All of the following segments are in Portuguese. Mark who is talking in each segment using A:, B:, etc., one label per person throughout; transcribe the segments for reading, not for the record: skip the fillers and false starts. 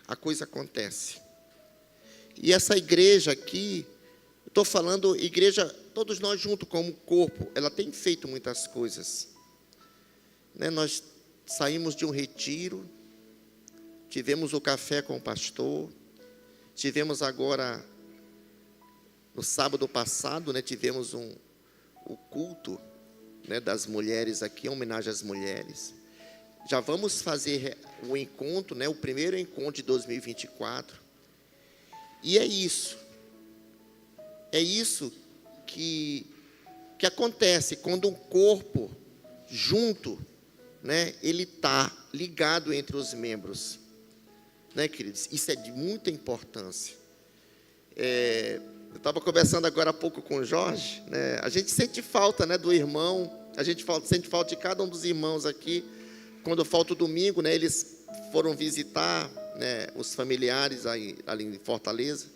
A: a coisa acontece. E essa igreja aqui, estou falando igreja, todos nós juntos como corpo, ela tem feito muitas coisas. Né? Nós saímos de um retiro, tivemos o café com o pastor, tivemos agora, no sábado passado, né, tivemos o culto, né, das mulheres aqui, em homenagem às mulheres. Já vamos fazer o encontro, né, o primeiro encontro de 2024. E é isso que acontece quando um corpo junto, né, ele está ligado entre os membros, né, queridos? Isso é de muita importância. Eu estava conversando agora há pouco com o Jorge, né? A gente sente falta, né, do irmão, a gente sente falta de cada um dos irmãos aqui. Quando falta o domingo, né, eles foram visitar, né, os familiares ali em Fortaleza.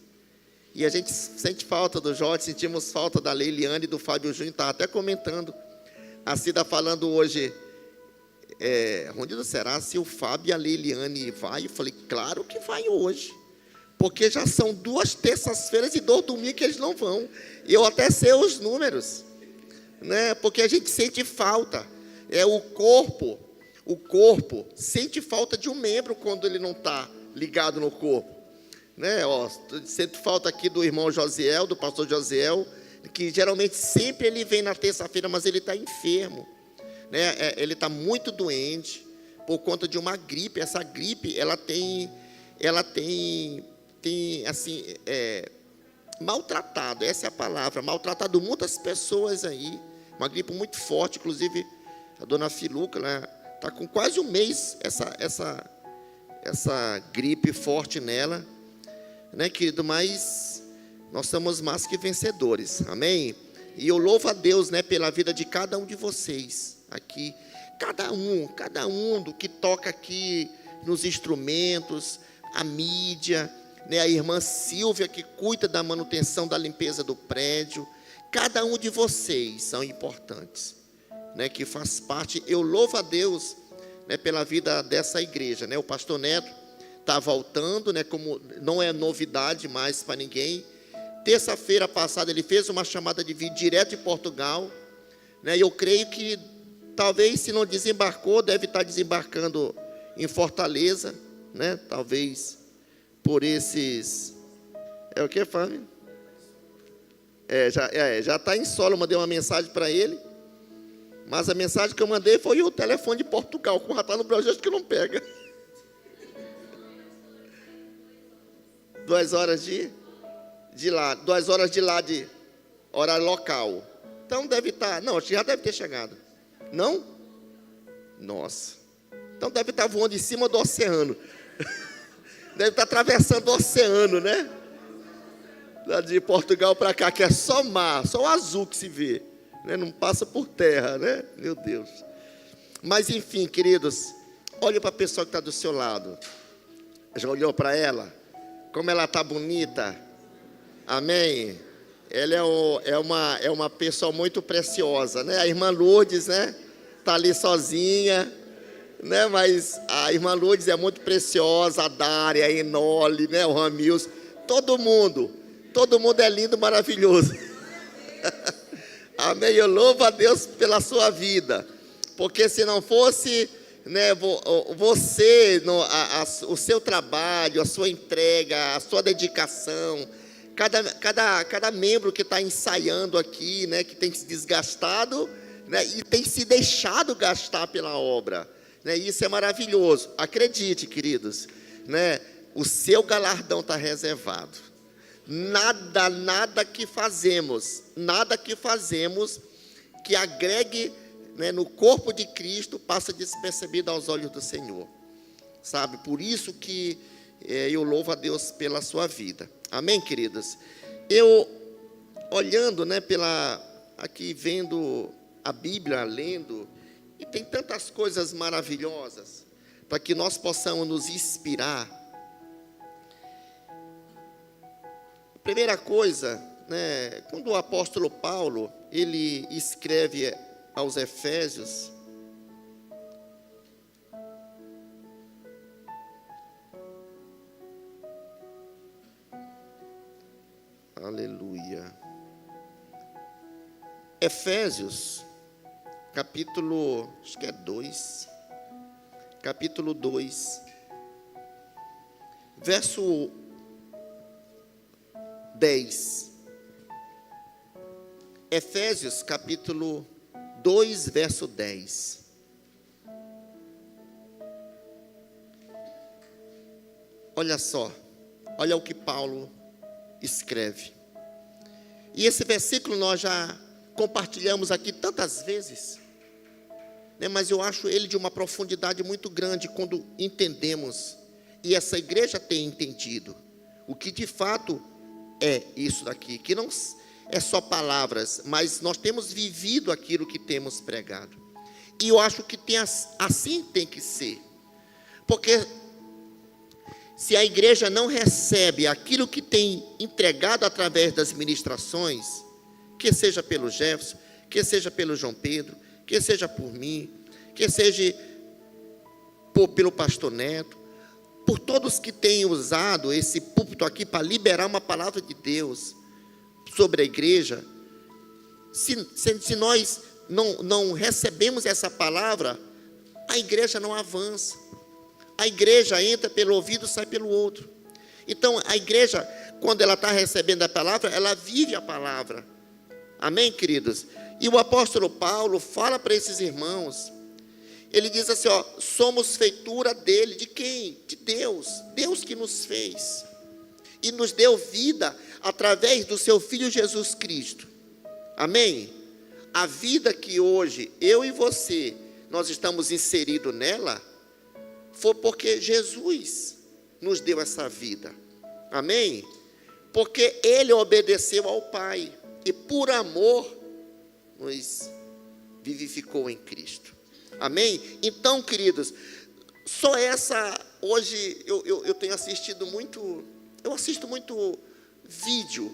A: E a gente sente falta do Jorge, sentimos falta da Leiliane e do Fábio Júnior. Estava até comentando, a Cida falando hoje, Ronildo, será se o Fábio e a Leiliane vai? Eu falei, claro que vai hoje, porque já são 2 terças-feiras e 2 domingos que eles não vão. Eu até sei os números, né? Porque a gente sente falta. O corpo sente falta de um membro quando ele não está ligado no corpo, né? Sinto falta aqui do irmão Josiel, do pastor Josiel, que geralmente sempre ele vem na terça-feira, mas ele está enfermo, né? Ele está muito doente por conta de uma gripe. Essa gripe, ela tem assim, maltratado, essa é a palavra, maltratado muitas pessoas aí, uma gripe muito forte. Inclusive a dona Filuca, né, está com quase um mês essa gripe forte nela, né, querido? Mas nós somos mais que vencedores, amém? E eu louvo a Deus, né, pela vida de cada um de vocês aqui, cada um do que toca aqui nos instrumentos, a mídia, né, a irmã Silvia, que cuida da manutenção da limpeza do prédio. Cada um de vocês são importantes, né, que faz parte. Eu louvo a Deus, né, pela vida dessa igreja, né? O pastor Neto está voltando, né, como não é novidade mais para ninguém. Terça-feira passada ele fez uma chamada de vídeo direto de Portugal, né? Eu creio que talvez, se não desembarcou, deve estar desembarcando em Fortaleza, né? Talvez por esses... o que, Fábio? Já está em solo. Eu mandei uma mensagem para ele, mas a mensagem que eu mandei foi o telefone de Portugal. Como já está no Brasil, acho que não pega. 2 horas de lá, 2 horas de lá de horário local. Então deve estar, não, acho que já deve ter chegado. Não? Nossa. Então deve estar voando em cima do oceano. Deve estar atravessando o oceano, né? De Portugal para cá, que é só mar, só o azul que se vê, né? Não passa por terra, né? Meu Deus. Mas enfim, queridos, olhe para a pessoa que está do seu lado. Já olhou para ela? Como ela está bonita? Amém? Ela é uma pessoa muito preciosa, né? A irmã Lourdes, né? Está ali sozinha, né? Mas a irmã Lourdes é muito preciosa, a Dária, a Enole, né? O Ramils, todo mundo é lindo, maravilhoso. Amém? Eu louvo a Deus pela sua vida, porque se não fosse, né, você, o seu trabalho, a sua entrega, a sua dedicação, cada membro que está ensaiando aqui, né, que tem se desgastado, né, e tem se deixado gastar pela obra, né, isso é maravilhoso. Acredite, queridos, né, o seu galardão está reservado. Nada que fazemos que agregue, né, no corpo de Cristo passa despercebido aos olhos do Senhor, sabe? Por isso que eu louvo a Deus pela sua vida. Amém, queridos? Eu, olhando, né, aqui vendo a Bíblia, lendo, e tem tantas coisas maravilhosas para que nós possamos nos inspirar. Primeira coisa, né, quando o apóstolo Paulo, ele escreve aos Efésios, Aleluia. Efésios, capítulo, acho que é 2. Capítulo 2. Verso 10. Efésios, capítulo 2, verso 10. Olha só, olha o que Paulo escreve. E esse versículo nós já compartilhamos aqui tantas vezes, né? Mas eu acho ele de uma profundidade muito grande quando entendemos, e essa igreja tem entendido, o que de fato é isso daqui, que não é só palavras, mas nós temos vivido aquilo que temos pregado. E eu acho que assim tem que ser, porque se a igreja não recebe aquilo que tem entregado através das ministrações, que seja pelo Jefferson, que seja pelo João Pedro, que seja por mim, que seja pelo pastor Neto, por todos que têm usado esse púlpito aqui para liberar uma palavra de Deus sobre a igreja, se nós não recebemos essa palavra, a igreja não avança. A igreja entra pelo ouvido, sai pelo outro. Então, a igreja, quando ela está recebendo a palavra, ela vive a palavra. Amém, queridos? E o apóstolo Paulo fala para esses irmãos, ele diz assim, ó, somos feitura dele, de quem? De Deus. Deus que nos fez e nos deu vida através do seu Filho Jesus Cristo. Amém? A vida que hoje, eu e você, nós estamos inseridos nela, foi porque Jesus nos deu essa vida. Amém? Porque Ele obedeceu ao Pai e por amor nos vivificou em Cristo. Amém? Então, queridos, só essa, hoje eu tenho assistido muito, eu assisto muito vídeo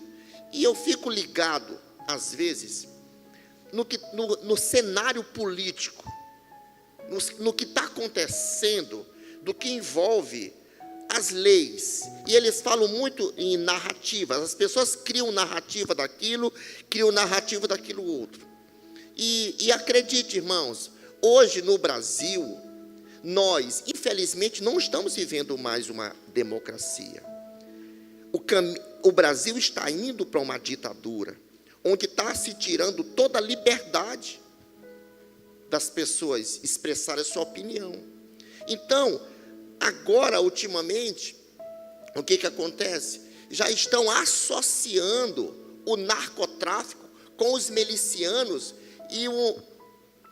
A: e eu fico ligado, às vezes, no cenário político, no que está acontecendo, do que envolve as leis. E eles falam muito em narrativas. As pessoas criam narrativa daquilo, criam narrativa daquilo outro. E acredite, irmãos, hoje no Brasil, nós, infelizmente, não estamos vivendo mais uma democracia. O Brasil está indo para uma ditadura, onde está se tirando toda a liberdade das pessoas expressarem a sua opinião. Então, agora, ultimamente, o que acontece? Já estão associando o narcotráfico com os milicianos e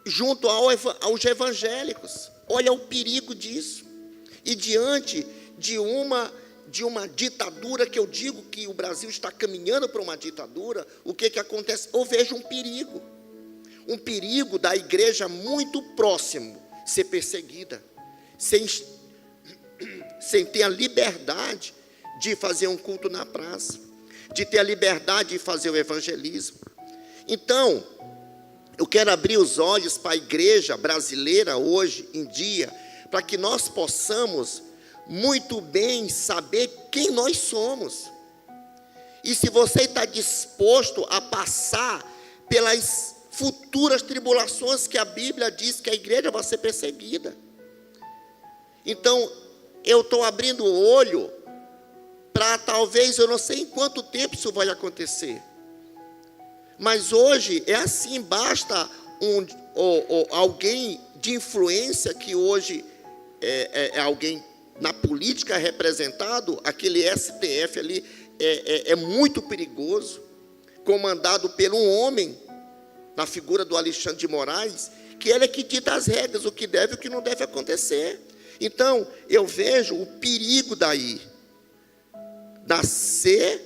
A: junto aos evangélicos. Olha o perigo disso. E diante de uma ditadura, que eu digo que o Brasil está caminhando para uma ditadura, o que acontece? Eu vejo um perigo da igreja muito próximo ser perseguida, sem ter a liberdade de fazer um culto na praça, de ter a liberdade de fazer o evangelismo. Então, eu quero abrir os olhos para a igreja brasileira hoje em dia, para que nós possamos muito bem saber quem nós somos. E se você está disposto a passar pelas futuras tribulações que a Bíblia diz que a igreja vai ser perseguida. Então, eu estou abrindo o olho para talvez, eu não sei em quanto tempo isso vai acontecer. Mas hoje é assim, basta alguém de influência, que hoje é alguém na política representado, aquele STF ali é muito perigoso, comandado por um homem, na figura do Alexandre de Moraes, que ele é que dita as regras, o que deve e o que não deve acontecer. Então, eu vejo o perigo daí, nascer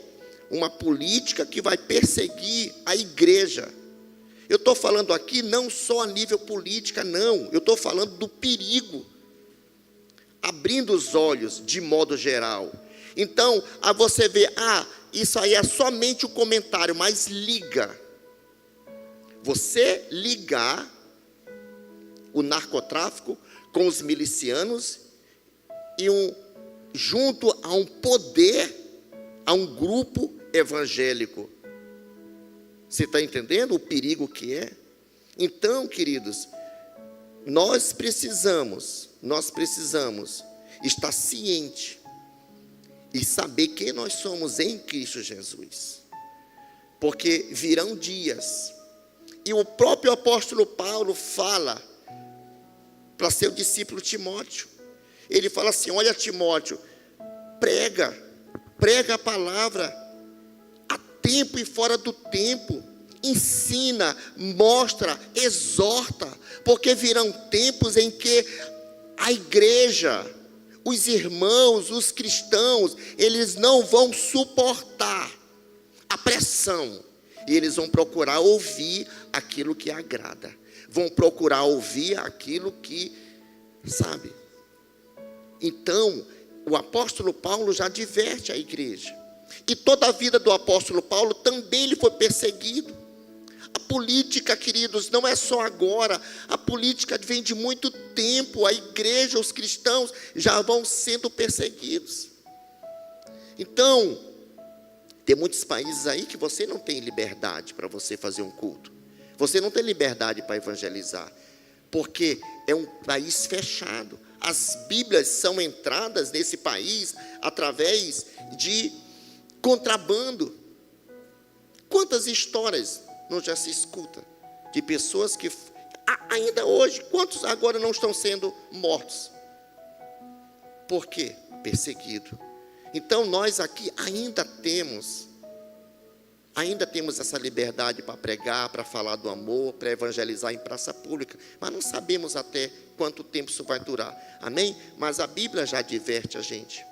A: uma política que vai perseguir a igreja. Eu estou falando aqui não só a nível política, não, eu estou falando do perigo, abrindo os olhos de modo geral. Então, a você ver, isso aí é somente o comentário, mas liga. Você ligar o narcotráfico com os milicianos e junto a um poder, a um grupo evangélico. Você está entendendo o perigo que é? Então, queridos, nós precisamos estar ciente e saber quem nós somos em Cristo Jesus. Porque virão dias, e o próprio apóstolo Paulo fala para seu discípulo Timóteo. Ele fala assim: olha, Timóteo, prega a palavra a tempo e fora do tempo, ensina, mostra, exorta, porque virão tempos em que a igreja, os irmãos, os cristãos, eles não vão suportar a pressão, e eles vão procurar ouvir aquilo que agrada, vão procurar ouvir aquilo que, sabe? Então, o apóstolo Paulo já adverte a igreja, e toda a vida do apóstolo Paulo também ele foi perseguido. A política, queridos, não é só agora, a política vem de muito tempo, a igreja, os cristãos já vão sendo perseguidos. Então, tem muitos países aí que você não tem liberdade para você fazer um culto, você não tem liberdade para evangelizar, porque é um país fechado. As Bíblias são entradas nesse país através de contrabando. Quantas histórias não já se escuta de pessoas que ainda hoje, quantos agora não estão sendo mortos? Por quê? Perseguido. Então nós aqui ainda temos essa liberdade para pregar, para falar do amor, para evangelizar em praça pública, mas não sabemos até quanto tempo isso vai durar, amém? Mas a Bíblia já adverte a gente.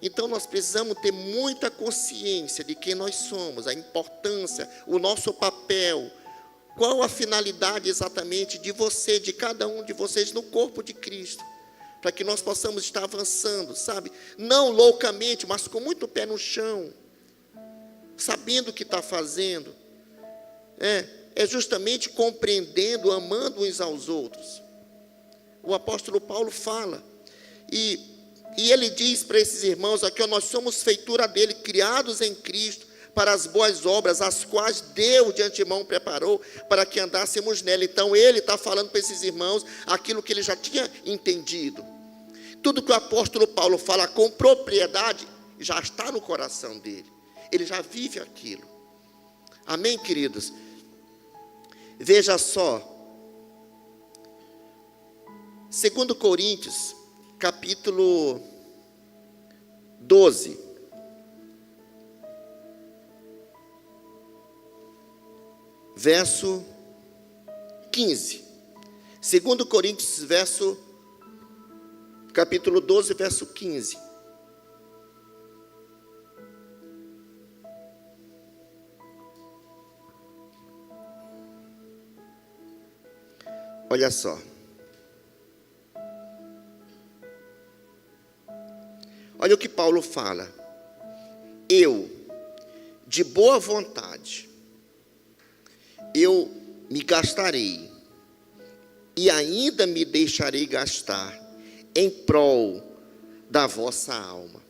A: Então nós precisamos ter muita consciência de quem nós somos, a importância, o nosso papel, qual a finalidade exatamente de você, de cada um de vocês no corpo de Cristo, para que nós possamos estar avançando, sabe? Não loucamente, mas com muito pé no chão, sabendo o que está fazendo, é justamente compreendendo, amando uns aos outros. O apóstolo Paulo fala, e ele diz para esses irmãos aqui: nós somos feitura dele, criados em Cristo, para as boas obras, as quais Deus de antemão preparou, para que andássemos nela. Então ele está falando para esses irmãos aquilo que ele já tinha entendido. Tudo que o apóstolo Paulo fala com propriedade, já está no coração dele. Ele já vive aquilo. Amém, queridos? Veja só, 2 Coríntios, capítulo 12, verso 15. 2 Coríntios, capítulo 12, verso 15. Olha só. Olha o que Paulo fala: eu, de boa vontade, eu me gastarei, e ainda me deixarei gastar, em prol da vossa alma.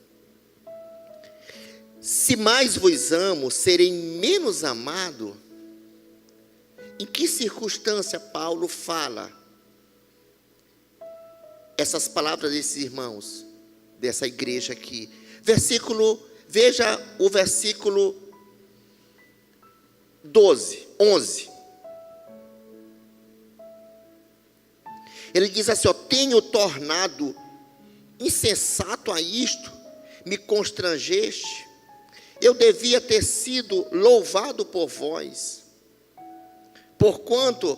A: Se mais vos amo, serei menos amado. Em que circunstância Paulo fala essas palavras desses irmãos, dessa igreja aqui? Veja o versículo 11. Ele diz assim: tenho tornado insensato a isto, me constrangeste, eu devia ter sido louvado por vós, porquanto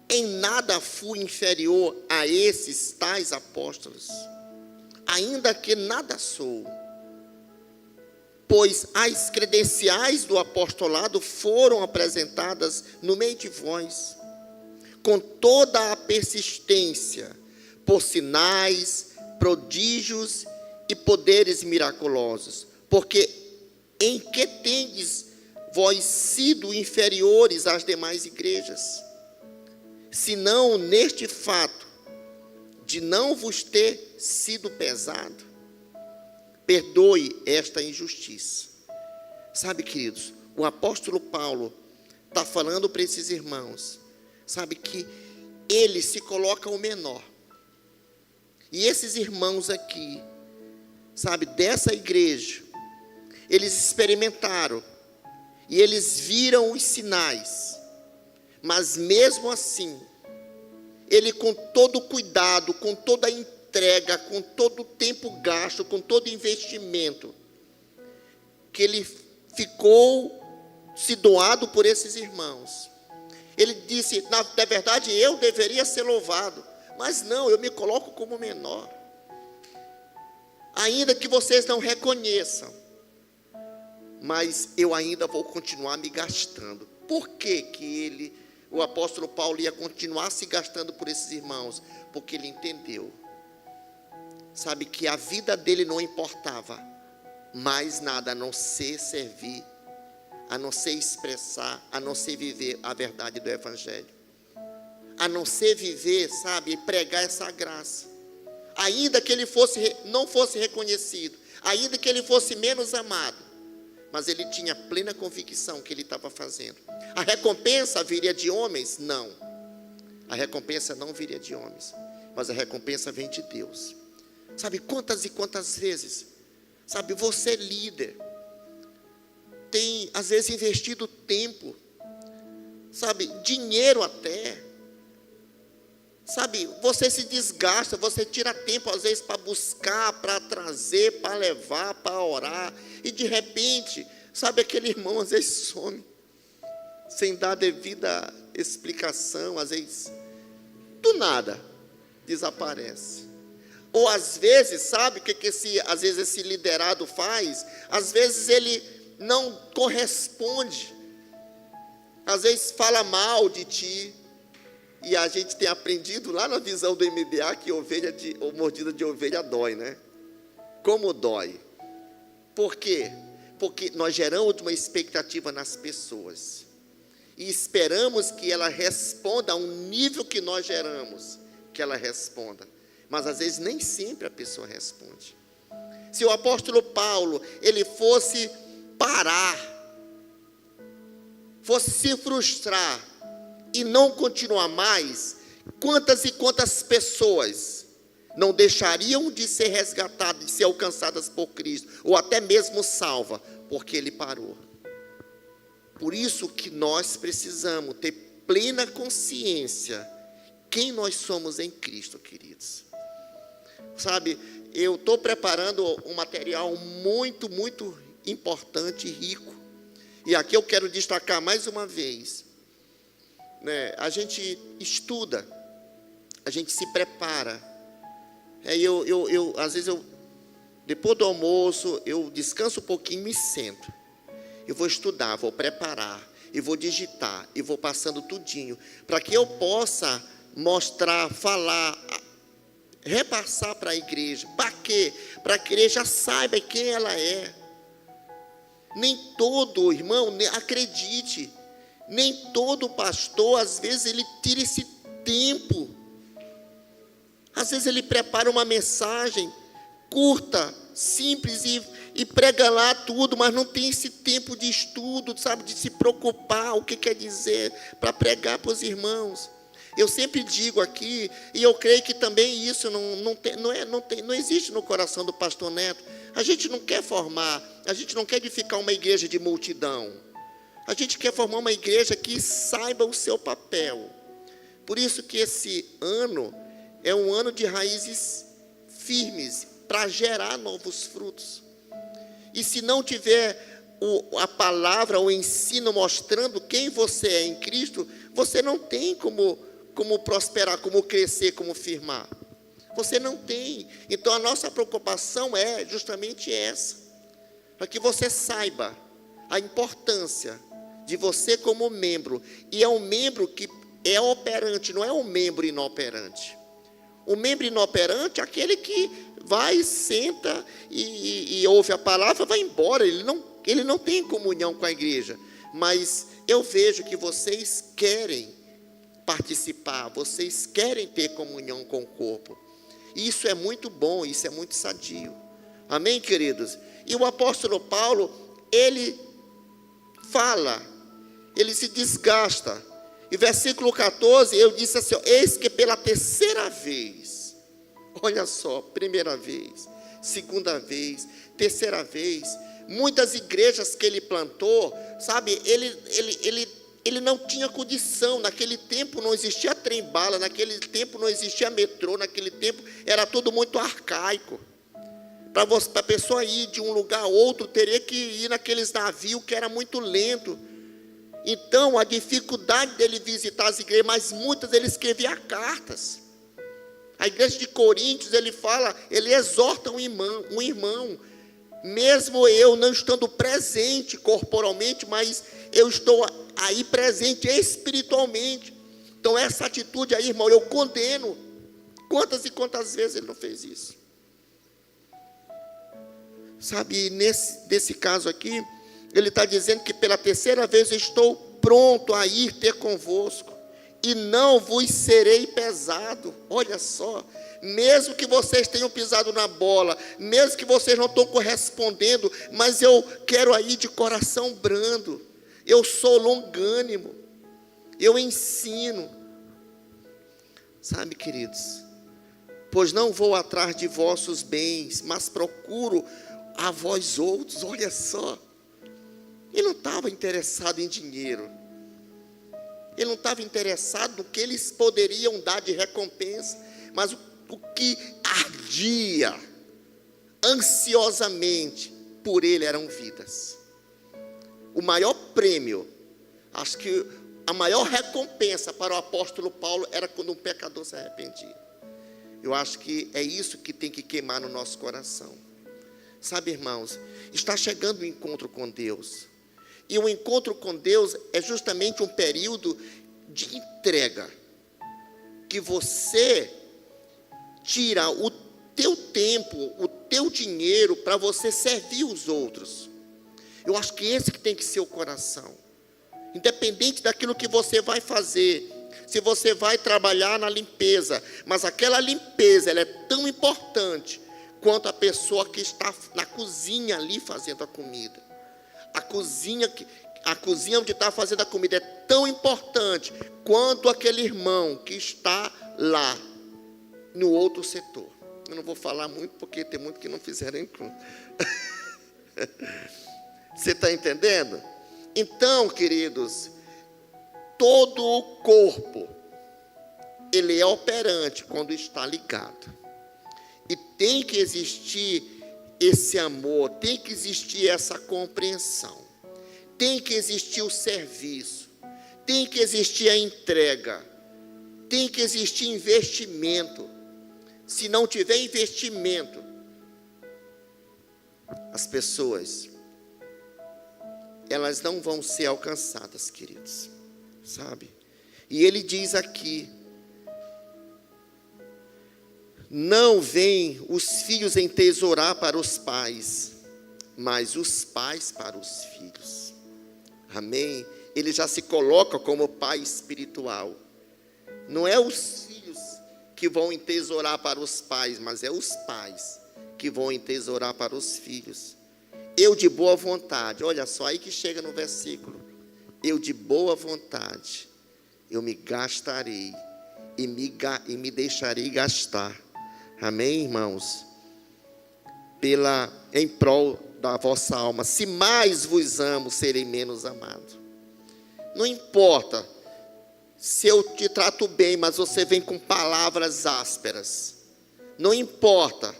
A: em nada fui inferior a esses tais apóstolos, ainda que nada sou, pois as credenciais do apostolado foram apresentadas no meio de vós, com toda a persistência, por sinais, prodígios e poderes miraculosos, porque em que tendes vós sido inferiores às demais igrejas, senão neste fato de não vos ter sido pesado? Perdoe esta injustiça. Sabe, queridos, o apóstolo Paulo está falando para esses irmãos, sabe, que ele se coloca o menor. E esses irmãos aqui, sabe, dessa igreja, eles experimentaram, e eles viram os sinais, mas mesmo assim, ele com todo o cuidado, com toda a entrega, com todo o tempo gasto, com todo o investimento, que ele ficou se doado por esses irmãos. Ele disse, na verdade eu deveria ser louvado, mas não, eu me coloco como menor. Ainda que vocês não reconheçam, mas eu ainda vou continuar me gastando. Por que o apóstolo Paulo ia continuar se gastando por esses irmãos? Porque ele entendeu, sabe, que a vida dele não importava mais nada a não ser servir, a não ser expressar, a não ser viver a verdade do Evangelho, a não ser viver, sabe, e pregar essa graça. Ainda que ele não fosse reconhecido, ainda que ele fosse menos amado, mas ele tinha plena convicção que ele estava fazendo. A recompensa viria de homens? Não, a recompensa não viria de homens, mas a recompensa vem de Deus. Sabe, quantas e quantas vezes, sabe, você líder, tem às vezes investido tempo, sabe, dinheiro até, sabe, você se desgasta, você tira tempo às vezes para buscar, para trazer, para levar, para orar, e de repente, sabe, aquele irmão às vezes some, sem dar devida explicação, às vezes, do nada, desaparece. Ou às vezes, sabe o que às vezes esse liderado faz? Às vezes ele não corresponde, às vezes fala mal de ti, e a gente tem aprendido lá na visão do MBA que mordida de ovelha dói, né? Como dói? Por quê? Porque nós geramos uma expectativa nas pessoas, e esperamos que ela responda a um nível que nós geramos, que ela responda, mas às vezes nem sempre a pessoa responde. Se o apóstolo Paulo, ele fosse parar, fosse se frustrar e não continuar mais, quantas e quantas pessoas não deixariam de ser resgatadas, de ser alcançadas por Cristo, ou até mesmo salva, porque ele parou. Por isso que nós precisamos ter plena consciência quem nós somos em Cristo, queridos. Sabe, eu estou preparando um material muito, muito importante e rico. E aqui eu quero destacar mais uma vez, né? A gente estuda, a gente se prepara. Às vezes depois do almoço, eu descanso um pouquinho e me sento. Eu vou estudar, vou preparar, e vou digitar, e vou passando tudinho, para que eu possa mostrar, falar, repassar para a igreja. Para quê? Para que a igreja saiba quem ela é. Nem todo irmão, acredite, nem todo pastor, às vezes ele tira esse tempo. Às vezes ele prepara uma mensagem curta, simples, e prega lá tudo, mas não tem esse tempo de estudo, sabe, de se preocupar, o que quer dizer, para pregar para os irmãos. Eu sempre digo aqui, e eu creio que também isso não existe no coração do pastor Neto. A gente não quer formar, a gente não quer edificar uma igreja de multidão. A gente quer formar uma igreja que saiba o seu papel. Por isso que esse ano é um ano de raízes firmes, para gerar novos frutos. E se não tiver a palavra, o ensino mostrando quem você é em Cristo, você não tem como prosperar, como crescer, como firmar. Você não tem. Então a nossa preocupação é justamente essa, para que você saiba a importância de você como membro. E é um membro que é operante, não é um membro inoperante. O membro inoperante é aquele que vai, senta e ouve a palavra, vai embora. Ele não tem comunhão com a igreja. Mas eu vejo que vocês querem participar, vocês querem ter comunhão com o corpo. Isso é muito bom, isso é muito sadio. Amém, queridos? E o apóstolo Paulo, ele fala, ele se desgasta. E versículo 14, eu disse assim, eis que pela terceira vez, olha só, primeira vez, segunda vez, terceira vez, muitas igrejas que ele plantou, sabe, ele não tinha condição. Naquele tempo não existia trem-bala, naquele tempo não existia metrô, naquele tempo era tudo muito arcaico. Para a pessoa ir de um lugar a outro, teria que ir naqueles navios que era muito lento. Então, a dificuldade dele visitar as igrejas, mas muitas ele escrevia cartas. A igreja de Coríntios, ele fala, ele exorta um irmão, mesmo eu não estando presente corporalmente, mas eu estou aí presente espiritualmente. Então, essa atitude aí, irmão, eu condeno. Quantas e quantas vezes ele não fez isso? Sabe, nesse caso aqui, ele está dizendo que pela terceira vez eu estou pronto a ir ter convosco, e não vos serei pesado. Olha só, mesmo que vocês tenham pisado na bola, mesmo que vocês não estão correspondendo, mas eu quero aí de coração brando, eu sou longânimo, eu ensino. Sabe, queridos, pois não vou atrás de vossos bens, mas procuro a vós outros. Olha só, ele não estava interessado em dinheiro, ele não estava interessado no que eles poderiam dar de recompensa, mas o que ardia ansiosamente por ele eram vidas. O maior prêmio, acho que a maior recompensa para o apóstolo Paulo era quando um pecador se arrependia. Eu acho que é isso que tem que queimar no nosso coração. Sabe, irmãos, está chegando o encontro com Deus. E o encontro com Deus é justamente um período de entrega, que você tira o teu tempo, o teu dinheiro para você servir os outros. Eu acho que esse que tem que ser o coração. Independente daquilo que você vai fazer, se você vai trabalhar na limpeza, mas aquela limpeza ela é tão importante quanto a pessoa que está na cozinha ali fazendo a comida. A cozinha onde está fazendo a comida é tão importante quanto aquele irmão que está lá no outro setor. Eu não vou falar muito porque tem muitos que não fizeram encontro. Você está entendendo? Então, queridos, todo o corpo, ele é operante quando está ligado. E tem que existir esse amor, tem que existir essa compreensão, tem que existir o serviço, tem que existir a entrega, tem que existir investimento. Se não tiver investimento, as pessoas, elas não vão ser alcançadas, queridos, sabe? E ele diz aqui, não vêm os filhos entesourar para os pais, mas os pais para os filhos. Amém? Ele já se coloca como pai espiritual. Não é os filhos que vão entesourar para os pais, mas é os pais que vão entesourar para os filhos. Eu de boa vontade, olha só, aí que chega no versículo. Eu de boa vontade, eu me gastarei e me deixarei gastar. Amém, irmãos? Em prol da vossa alma. Se mais vos amo, serei menos amado. Não importa se eu te trato bem, mas você vem com palavras ásperas. Não importa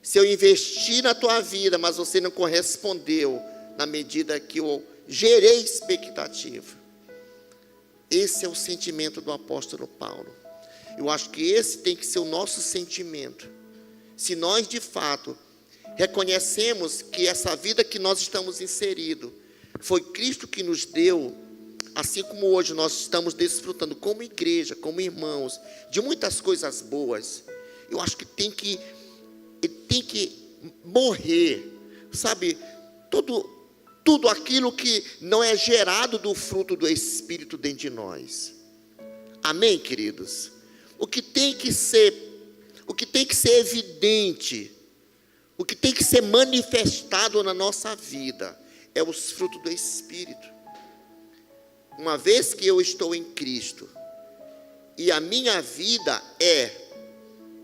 A: se eu investi na tua vida, mas você não correspondeu na medida que eu gerei expectativa. Esse é o sentimento do apóstolo Paulo. Eu acho que esse tem que ser o nosso sentimento. Se nós de fato reconhecemos que essa vida que nós estamos inseridos foi Cristo que nos deu, assim como hoje nós estamos desfrutando como igreja, como irmãos, de muitas coisas boas, eu acho que tem que morrer, sabe, tudo aquilo que não é gerado do fruto do Espírito dentro de nós. Amém, queridos? O que tem que ser evidente, o que tem que ser manifestado na nossa vida, é os frutos do Espírito. uma vez que eu estou em Cristo, e a minha vida é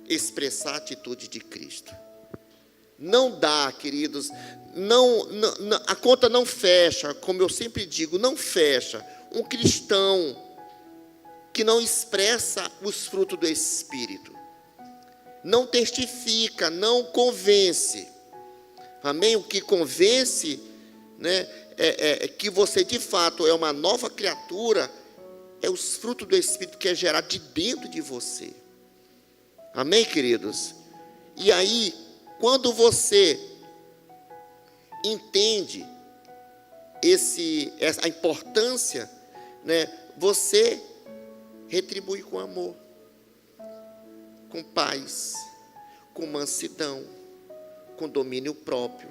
A: expressar a atitude de Cristo. Não dá, queridos, a conta não fecha, como eu sempre digo, não fecha. Um cristão que não expressa os frutos do Espírito, não testifica, não convence. Amém? O que convence, né, é que você de fato é uma nova criatura, é os frutos do Espírito que é gerado de dentro de você. Amém, queridos? E aí, quando você entende a importância, né, você retribui com amor, com paz, com mansidão, com domínio próprio,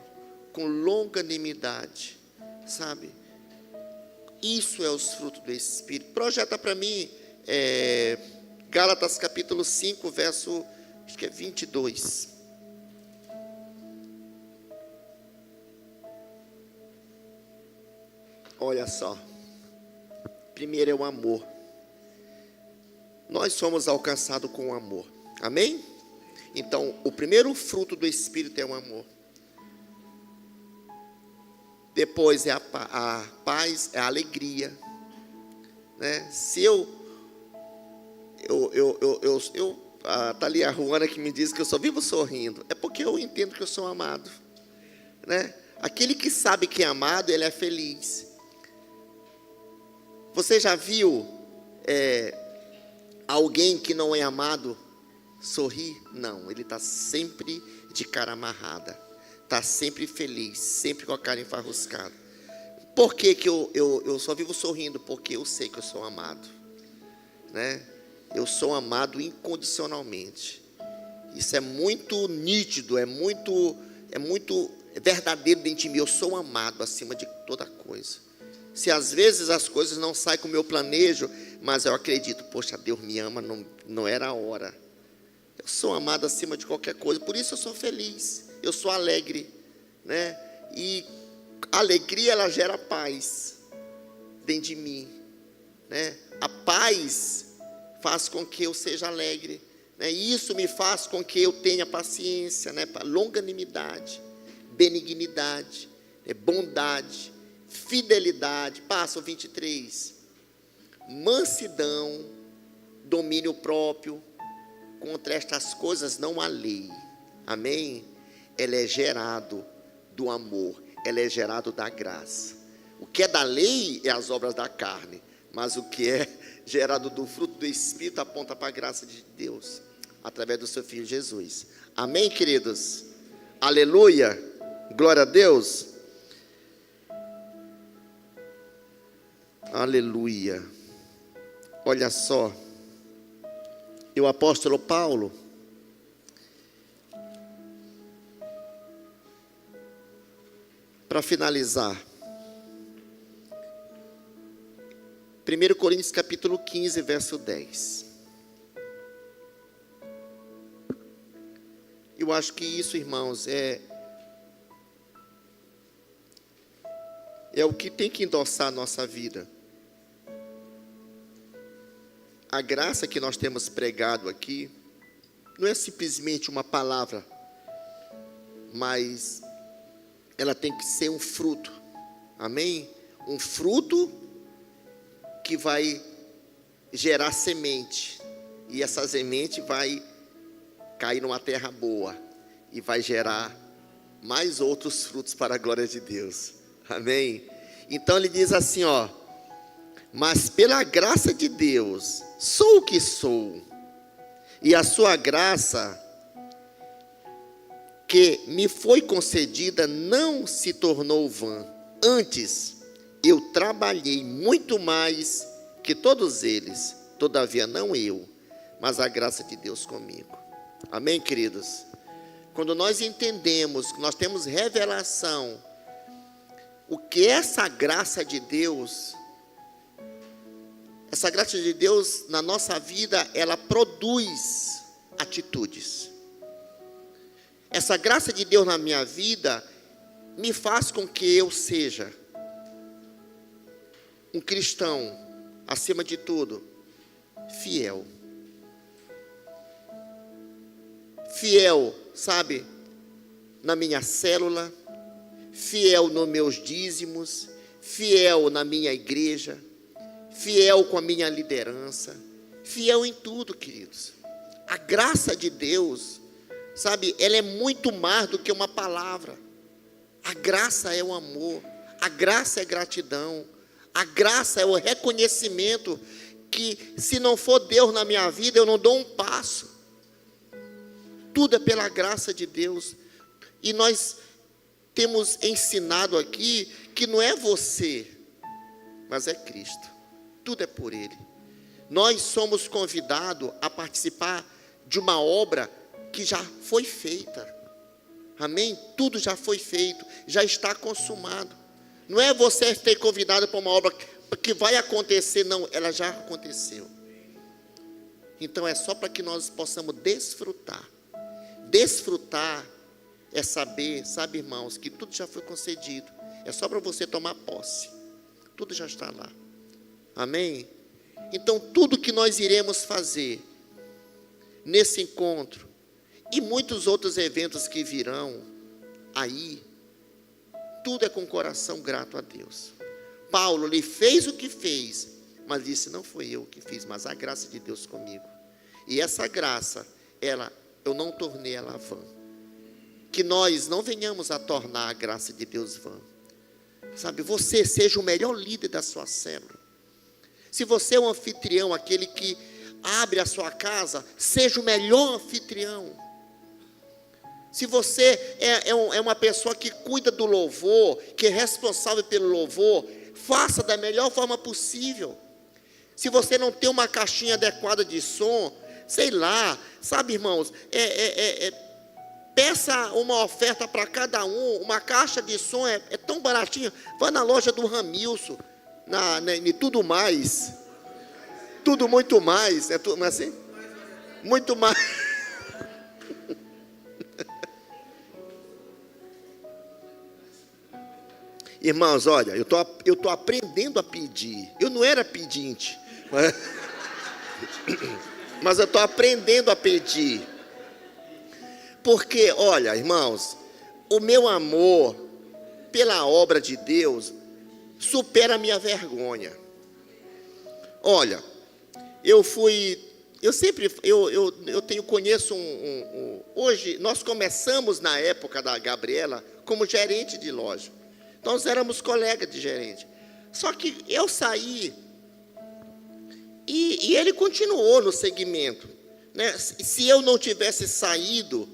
A: com longanimidade, sabe? Isso é os frutos do Espírito. Projeta para mim Gálatas capítulo 5, verso, acho que é 22. Olha só. Primeiro é o amor. Nós somos alcançados com o amor. Amém? Então, o primeiro fruto do Espírito é o amor. Depois é a paz, é a alegria, né? Se tá ali a Ruana que me diz que eu só vivo sorrindo, é porque eu entendo que eu sou amado, né? Aquele que sabe que é amado, ele é feliz. Você já viu alguém que não é amado sorrir? Não, ele está sempre de cara amarrada, está sempre feliz, sempre com a cara enfarruscada. Por que eu só vivo sorrindo? Porque eu sei que eu sou amado, né? Eu sou amado incondicionalmente. Isso é muito nítido, é muito verdadeiro dentro de mim. Eu sou amado acima de toda coisa. Se às vezes as coisas não saem como eu planejo, mas eu acredito, poxa, Deus me ama, não era a hora. Eu sou amado acima de qualquer coisa, por isso eu sou feliz, eu sou alegre, né? E a alegria, ela gera paz dentro de mim, né? A paz faz com que eu seja alegre, né? E isso me faz com que eu tenha paciência, né? Longanimidade, benignidade, bondade, fidelidade, passa o 23, mansidão, domínio próprio. Contra estas coisas não há lei. Amém? Ela é gerado do amor, ela é gerado da graça. O que é da lei é as obras da carne, mas o que é gerado do fruto do Espírito aponta para a graça de Deus, através do seu Filho Jesus. Amém, queridos? Aleluia, glória a Deus. Aleluia. Olha só, e o apóstolo Paulo, para finalizar, 1 Coríntios capítulo 15, verso 10. Eu acho que isso, irmãos, é o que tem que endossar a nossa vida. A graça que nós temos pregado aqui não é simplesmente uma palavra, mas ela tem que ser um fruto. Amém? Um fruto que vai gerar semente, e essa semente vai cair numa terra boa e vai gerar mais outros frutos para a glória de Deus. Amém? Então ele diz assim, ó: mas pela graça de Deus sou o que sou, e a sua graça que me foi concedida não se tornou vã. Antes, eu trabalhei muito mais que todos eles, todavia não eu, mas a graça de Deus comigo. Amém, queridos? Quando nós entendemos, nós temos revelação, o que é essa graça de Deus, essa graça de Deus na nossa vida, ela produz atitudes. Essa graça de Deus na minha vida me faz com que eu seja um cristão, acima de tudo, fiel. Fiel, sabe, na minha célula, fiel nos meus dízimos, fiel na minha igreja, fiel com a minha liderança, fiel em tudo, queridos. A graça de Deus, sabe, ela é muito mais do que uma palavra. A graça é o amor, a graça é gratidão, a graça é o reconhecimento que se não for Deus na minha vida, eu não dou um passo. Tudo é pela graça de Deus. E nós temos ensinado aqui que não é você, mas é Cristo. Tudo é por Ele. Nós somos convidados a participar de uma obra que já foi feita. Amém? Tudo já foi feito, já está consumado. Não é você ser convidado para uma obra que vai acontecer, não, ela já aconteceu. Então é só para que nós possamos desfrutar. Desfrutar é saber, sabe, irmãos, que tudo já foi concedido. É só para você tomar posse. Tudo já está lá. Amém? Então tudo que nós iremos fazer nesse encontro e muitos outros eventos que virão aí, tudo é com coração grato a Deus. Paulo, ele fez o que fez, mas disse, não foi eu que fiz, mas a graça de Deus comigo. E essa graça, eu não tornei ela vã. Que nós não venhamos a tornar a graça de Deus vã. Sabe, você seja o melhor líder da sua célula. Se você é um anfitrião, aquele que abre a sua casa, seja o melhor anfitrião. Se você é uma pessoa que cuida do louvor, que é responsável pelo louvor, faça da melhor forma possível. Se você não tem uma caixinha adequada de som, sei lá, sabe, irmãos, peça uma oferta para cada um. Uma caixa de som é tão baratinha. Vá na loja do Ramilson, e tudo mais, tudo muito mais, não é assim? Muito mais. Irmãos, olha, eu tô aprendendo a pedir. Eu não era pedinte, mas eu estou aprendendo a pedir. Porque, olha, irmãos, o meu amor pela obra de Deus supera a minha vergonha. Olha, conheço hoje, nós começamos na época da Gabriela como gerente de loja. Nós éramos colegas de gerente. Só que eu saí e ele continuou no segmento, né? Se eu não tivesse saído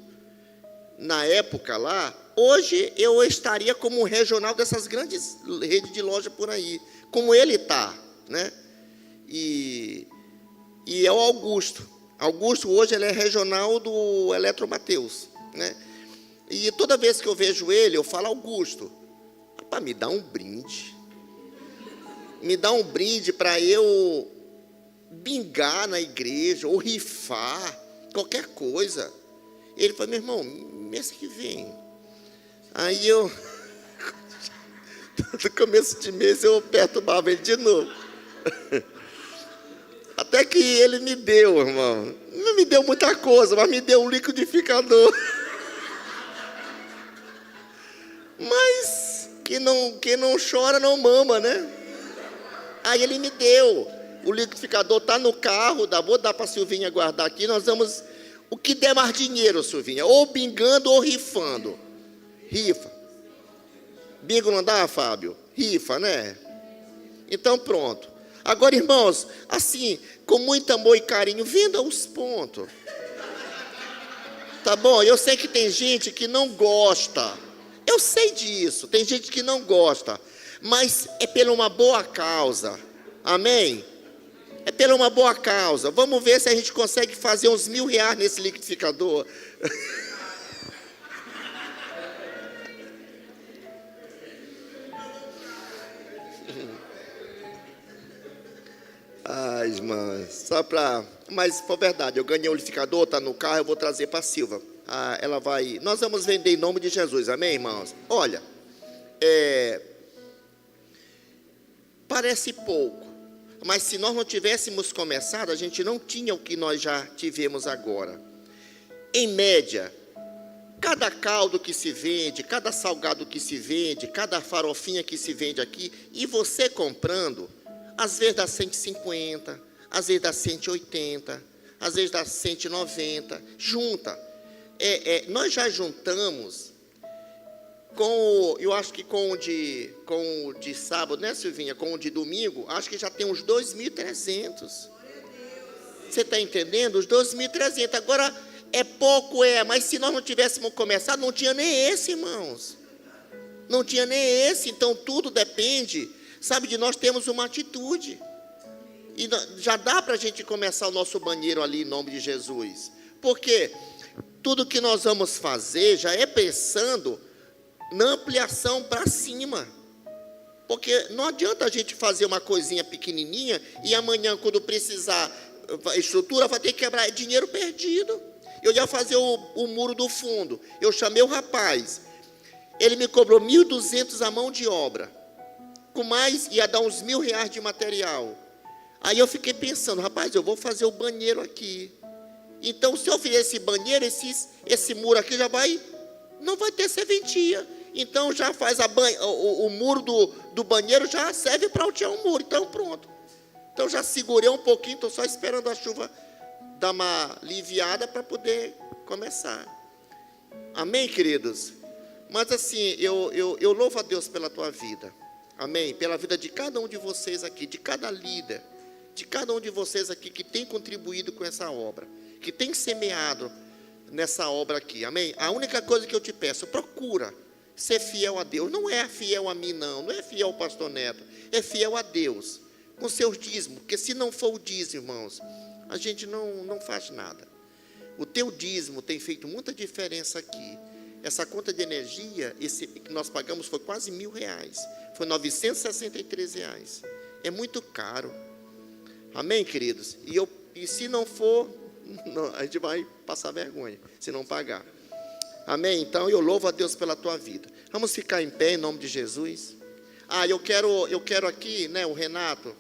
A: na época lá, hoje eu estaria como um regional dessas grandes redes de loja por aí, como ele está, né? E é o Augusto. Augusto hoje ele é regional do Eletro Mateus, né? E toda vez que eu vejo ele, eu falo, Augusto, rapaz, me dá um brinde. Me dá um brinde para eu bingar na igreja, ou rifar, qualquer coisa. Ele falou, meu irmão, mês que vem. Aí eu, no começo de mês, eu perturbava ele de novo. Até que ele me deu, irmão. Não me deu muita coisa, mas me deu um liquidificador. Mas quem não chora não mama, né? Aí ele me deu. O liquidificador está no carro, vou dar para a Silvinha guardar aqui. Nós vamos, o que der mais dinheiro, Silvinha, ou bingando ou rifando. Rifa. Bingo não dá, Fábio? Rifa, né? Então pronto. Agora, irmãos, assim, com muito amor e carinho, venda os pontos. Tá bom? Eu sei que tem gente que não gosta. Eu sei disso. Tem gente que não gosta. Mas é pela uma boa causa. Amém? É pela uma boa causa. Vamos ver se a gente consegue fazer uns R$1.000 nesse liquidificador. Ai, irmã, só para... Mas foi verdade, eu ganhei o liquidificador, está no carro, eu vou trazer para a Silva. Ela vai... Nós vamos vender em nome de Jesus, amém, irmãos? Olha, Parece pouco, mas se nós não tivéssemos começado, a gente não tinha o que nós já tivemos agora. Em média, cada caldo que se vende, cada salgado que se vende, cada farofinha que se vende aqui, e você comprando, às vezes dá 150, às vezes dá 180, às vezes dá 190, junta. Nós já juntamos, eu acho que com o de sábado, né, Silvinha? Com o de domingo, acho que já tem uns 2.300. Você está entendendo? Os 2.300. Agora, é pouco, mas se nós não tivéssemos começado, não tinha nem esse, irmãos. Não tinha nem esse. Então, tudo depende, sabe, de nós termos uma atitude. E já dá para a gente começar o nosso banheiro ali, em nome de Jesus. Porque tudo que nós vamos fazer já é pensando na ampliação para cima. Porque não adianta a gente fazer uma coisinha pequenininha e amanhã, quando precisar estrutura, vai ter que quebrar. É dinheiro perdido. Eu ia fazer o muro do fundo. Eu chamei o rapaz. Ele me cobrou 1.200 a mão de obra. Com mais, ia dar uns R$1.000 de material. Aí eu fiquei pensando, rapaz, eu vou fazer o banheiro aqui. Então, se eu fizer esse banheiro, esse muro aqui não vai ter serventia. Então, já faz o muro do banheiro, já serve para altear um muro. Então, pronto. Então, já segurei um pouquinho, estou só esperando a chuva dar uma aliviada para poder começar. Amém, queridos? Mas assim, eu louvo a Deus pela tua vida. Amém? Pela vida de cada um de vocês aqui, de cada líder, de cada um de vocês aqui que tem contribuído com essa obra, que tem semeado nessa obra aqui. Amém? A única coisa que eu te peço, procura ser fiel a Deus. Não é fiel a mim, não é fiel ao pastor Neto, é fiel a Deus, com seus dízimos, porque se não for o dízimo, irmãos, a gente não faz nada. O teu dízimo tem feito muita diferença aqui. Essa conta de energia, esse que nós pagamos foi quase R$1.000, foi R$963. É muito caro. Amém, queridos? E se não for, a gente vai passar vergonha, se não pagar. Amém? Então, eu louvo a Deus pela tua vida. Vamos ficar em pé, em nome de Jesus. Eu quero aqui, né, o Renato,